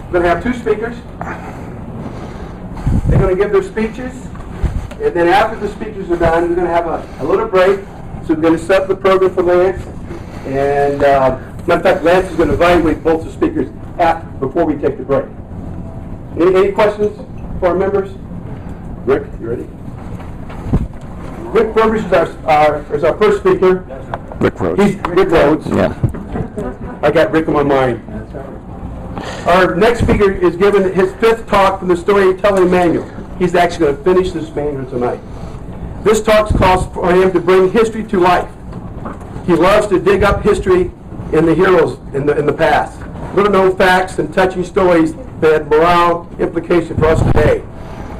We're going to have two speakers. They're going to give their speeches, and then after the speeches are done, we're going to have a little break. So we're going to set the program for Lance. And matter of fact, Lance is going to evaluate both the speakers before we take the break. Any questions for our members? Rick, you ready? Rick Burbridge is our first speaker. Rick Rhodes. He's Rick Rhodes. Yeah. I got Rick on my mind. Our next speaker is giving his fifth talk from the storytelling manual. He's actually going to finish this manual tonight. This talk calls for him to bring history to life. He loves to dig up history in the heroes in the past. Little known facts and touching stories that have moral implication for us today.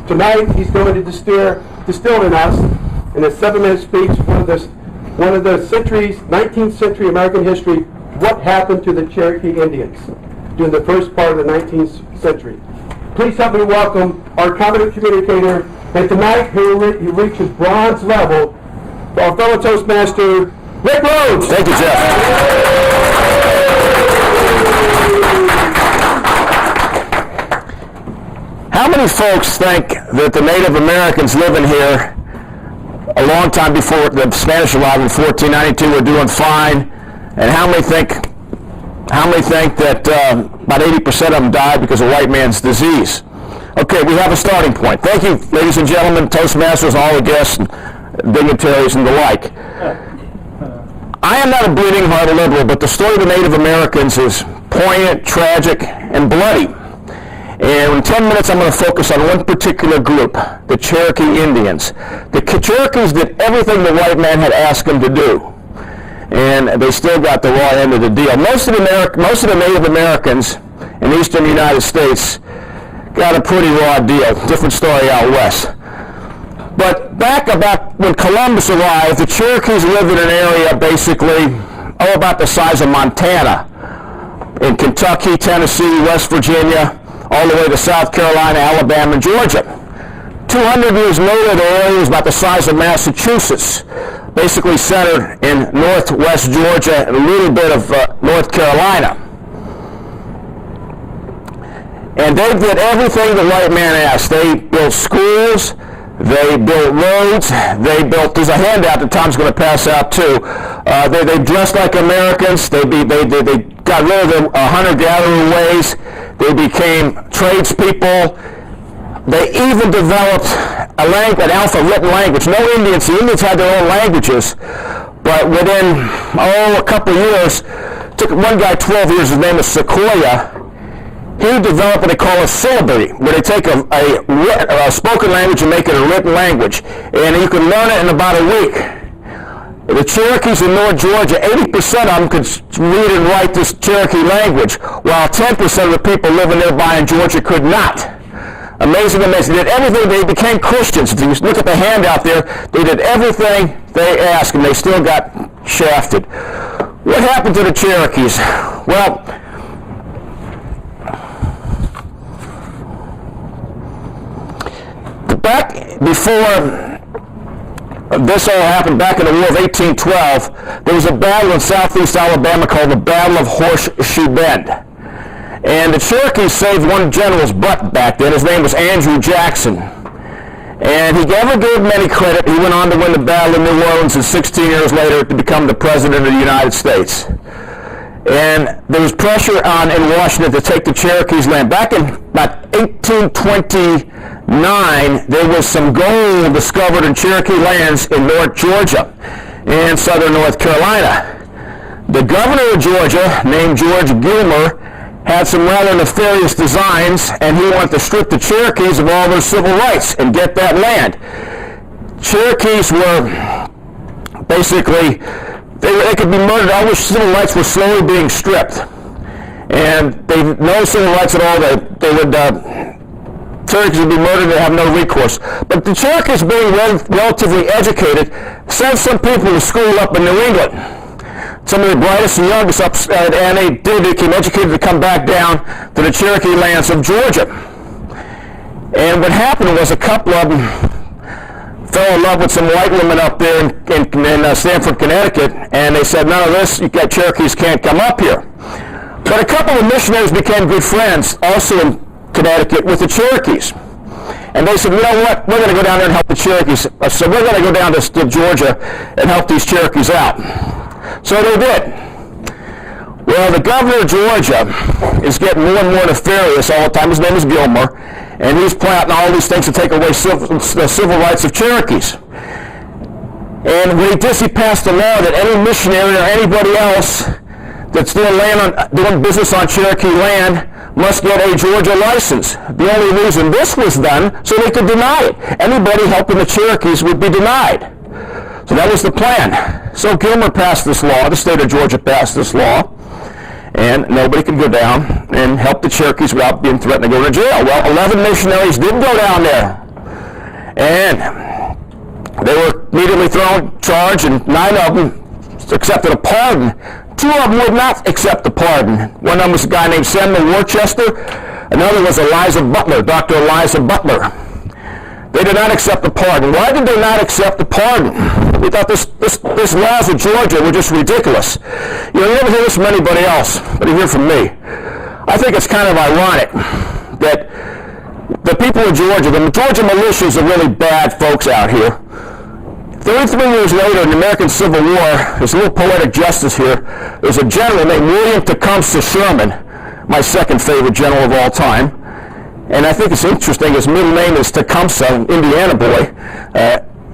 Tonight he's going to distill in us in a 7-minute speech one of the centuries, 19th century American history, what happened to the Cherokee Indians during the first part of the 19th century. Please help me welcome our competent communicator, and tonight he reaches bronze level, our fellow Toastmaster, Rick Rhodes. Thank you, Jeff. How many folks think that the Native Americans living here a long time before the Spanish arrived in 1492 were doing fine? And how many think that about 80% of them died because of white man's disease? Okay, we have a starting point. Thank you, ladies and gentlemen, Toastmasters, all the guests, and dignitaries, and the like. I am not a bleeding heart liberal, but the story of the Native Americans is poignant, tragic, and bloody. And in 10 minutes, I'm going to focus on one particular group, the Cherokee Indians. The Cherokees did everything the white man had asked them to do, and they still got the raw end of the deal. Most of the Native Americans in the eastern United States got a pretty raw deal. Different story out west. But back about when Columbus arrived, the Cherokees lived in an area basically, about the size of Montana, in Kentucky, Tennessee, West Virginia, all the way to South Carolina, Alabama, and Georgia. 200 years later, the area was about the size of Massachusetts, basically centered in northwest Georgia and a little bit of North Carolina. And they did everything the white man asked. They built schools, they built roads, there's a handout that Tom's going to pass out too. They dressed like Americans, they got rid of the hunter-gatherer ways, they became tradespeople, they even developed an alpha-written language. The Indians had their own languages, but within, a couple of years, took one guy 12 years, his name was Sequoyah. He developed what they call a syllabary, where they take a spoken language and make it a written language. And you can learn it in about a week. The Cherokees in North Georgia, 80% of them could read and write this Cherokee language, while 10% of the people living nearby in Georgia could not. Amazing, amazing. They did everything. They became Christians. If you look at the handout there, they did everything they asked, and they still got shafted. What happened to the Cherokees? Well, back before this all happened, back in the War of 1812, there was a battle in southeast Alabama called the Battle of Horseshoe Bend. And the Cherokees saved one general's butt back then. His name was Andrew Jackson. And he never gave him any credit. He went on to win the battle in New Orleans and 16 years later to become the President of the United States. And there was pressure in Washington to take the Cherokees' land. Back in about 1829, there was some gold discovered in Cherokee lands in North Georgia and southern North Carolina. The governor of Georgia, named George Gilmer, had some rather nefarious designs, and he wanted to strip the Cherokees of all their civil rights and get that land. Cherokees were basically, they could be murdered. All their civil rights were slowly being stripped. And no civil rights at all. Cherokees would be murdered and have no recourse. But the Cherokees, being relatively educated, sent some people to school up in New England. Some of the brightest and youngest and they became educated to come back down to the Cherokee lands of Georgia. And what happened was a couple of them fell in love with some white women up there in Stamford, Connecticut, and they said, none of this, you got Cherokees can't come up here. But a couple of missionaries became good friends, also in Connecticut, with the Cherokees. And they said, you know what, we're going to go down there and help the Cherokees. So we're going to go down to Georgia and help these Cherokees out. So they did. Well, the governor of Georgia is getting more and more nefarious all the time. His name is Gilmer, and he's planting all these things to take away the civil rights of Cherokees. And when he did, he passed a law that any missionary or anybody else that's doing business on Cherokee land must get a Georgia license. The only reason this was done, so they could deny it. Anybody helping the Cherokees would be denied. So that was the plan. So Gilmer passed this law, the state of Georgia passed this law, and nobody could go down and help the Cherokees without being threatened to go to jail. Well, 11 missionaries did go down there, and they were immediately thrown in charge, and 9 of them accepted a pardon. 2 of them would not accept the pardon. One of them was a guy named Samuel Worcester. Another was Eliza Butler, Dr. Eliza Butler. They did not accept the pardon. Why did they not accept the pardon? We thought this laws of Georgia were just ridiculous. You never hear this from anybody else, but you hear from me. I think it's kind of ironic that the people of Georgia, the Georgia militias, are really bad folks out here. 33 years later, in the American Civil War, there's a little poetic justice here. There's a general named William Tecumseh Sherman, my second favorite general of all time. And I think it's interesting, his middle name is Tecumseh, Indiana boy.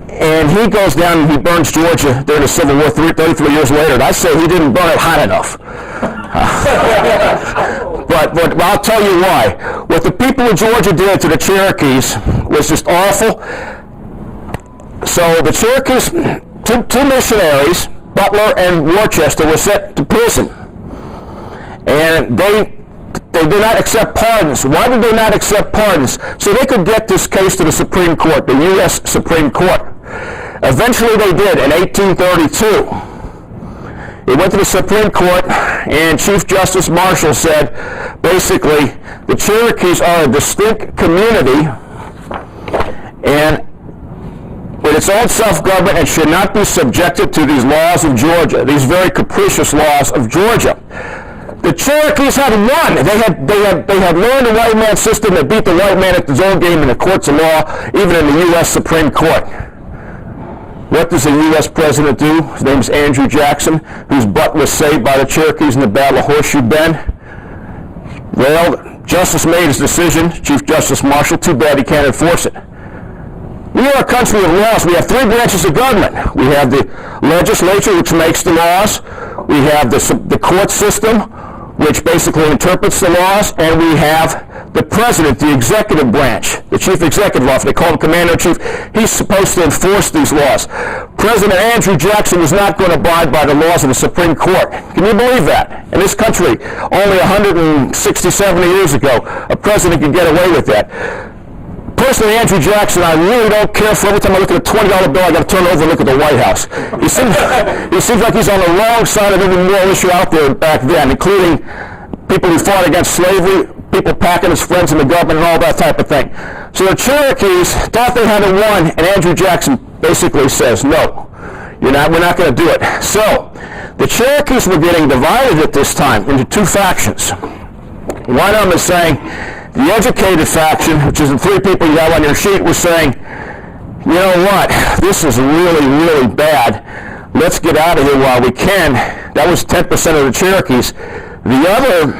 And he goes down and he burns Georgia during the Civil War 33 years later. And I say he didn't burn it hot enough. But I'll tell you why. What the people of Georgia did to the Cherokees was just awful. So the Cherokees, two missionaries, Butler and Worcester, were sent to prison. And they did not accept pardons. Why did they not accept pardons? So they could get this case to the Supreme Court, the U.S. Supreme Court. Eventually they did in 1832. It went to the Supreme Court, and Chief Justice Marshall said, basically, the Cherokees are a distinct community, and with its own self-government and should not be subjected to these laws of Georgia, these very capricious laws of Georgia. The Cherokees had won. They had learned the white man system. They beat the white man at his own game in the courts of law, even in the U.S. Supreme Court. What does the U.S. president do? His name is Andrew Jackson, whose butt was saved by the Cherokees in the Battle of Horseshoe Bend. Well, Justice made his decision, Chief Justice Marshall. Too bad he can't enforce it. We are a country of laws. We have 3 branches of government. We have the legislature, which makes the laws. We have the court system, which basically interprets the laws. And we have the president, the executive branch, the chief executive officer. They call him commander-in-chief. He's supposed to enforce these laws. President Andrew Jackson was not going to abide by the laws of the Supreme Court. Can you believe that? In this country, only 160, 70 years ago, a president could get away with that. Personally, Andrew Jackson, I really don't care for every time I look at a $20 bill, I got to turn over and look at the White House. He seems like he's on the wrong side of every moral issue out there back then, including people who fought against slavery, people packing his friends in the government, and all that type of thing. So the Cherokees thought they had won, and Andrew Jackson basically says, no, we're not going to do it. So the Cherokees were getting divided at this time into 2 factions. One of them is saying, the educated faction, which is the 3 people you have on your sheet, was saying, you know what, this is really, really bad. Let's get out of here while we can. That was 10% of the Cherokees. The other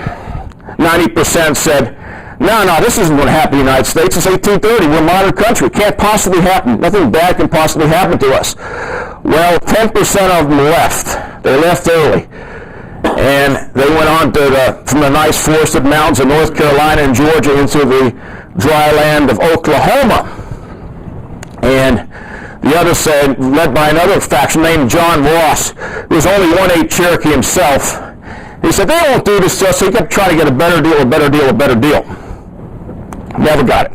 90% said, no, this isn't going to happen in the United States. It's 1830. We're a modern country. It can't possibly happen. Nothing bad can possibly happen to us. Well, 10% of them left. They left early. And they went on from the nice forested mountains of North Carolina and Georgia into the dry land of Oklahoma. And the other side, led by another faction named John Ross, who was only 1/8 Cherokee himself. He said, they won't do this to us, so he kept trying to get a better deal. Never got it.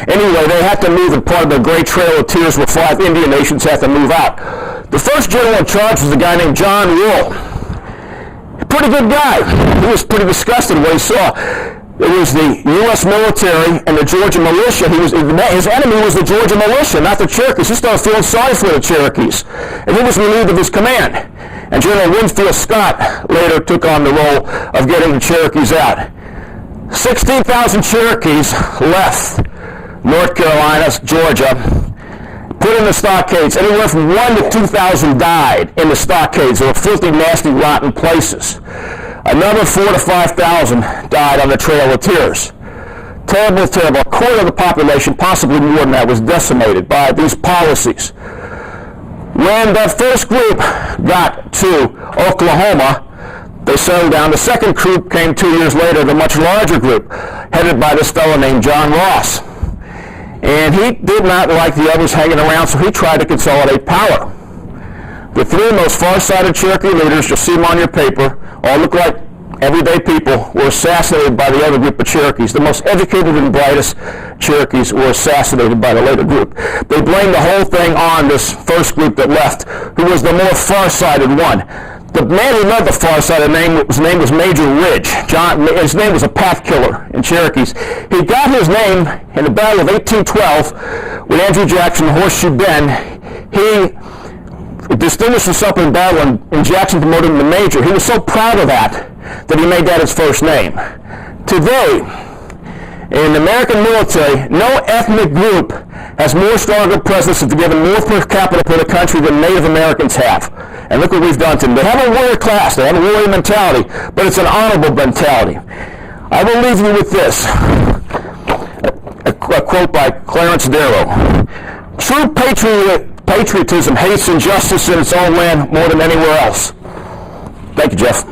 Anyway, they had to move, and part of the Great Trail of Tears where 5 Indian nations had to move out. The first general in charge was a guy named John Wool. Pretty good guy. He was pretty disgusted when he saw it was the U.S. military and the Georgia militia. His enemy was the Georgia militia, not the Cherokees. He started feeling sorry for the Cherokees, and he was relieved of his command. and General Winfield Scott later took on the role of getting the Cherokees out. 16,000 Cherokees left North Carolina, Georgia, put in the stockades. Anywhere from 1,000 to 2,000 died in the stockades. They were filthy, nasty, rotten places. Another 4,000 to 5,000 died on the Trail of Tears. Terrible, terrible. A quarter of the population, possibly more than that, was decimated by these policies. When that first group got to Oklahoma, they settled down. The second group came 2 years later, the much larger group, headed by this fellow named John Ross. And he did not like the others hanging around, so he tried to consolidate power. The three most far-sighted Cherokee leaders, you'll see them on your paper, all look like everyday people, were assassinated by the other group of Cherokees. The most educated and brightest Cherokees were assassinated by the later group. They blamed the whole thing on this first group that left, who was the more far-sighted one. The man who led the far-sighted his name was Major Ridge. His name was a path killer in Cherokees. He got his name in the Battle of 1812 with Andrew Jackson, Horseshoe Bend. He distinguished himself in battle, and Jackson promoted him to Major. He was so proud of that he made that his first name. Today, in the American military, no ethnic group has more stronger presence and given more per capita to the country than Native Americans have. And look what we've done to them. They have a warrior class, they have a warrior mentality, but it's an honorable mentality. I will leave you with this, a quote by Clarence Darrow. True patriotism hates injustice in its own land more than anywhere else. Thank you, Jeff.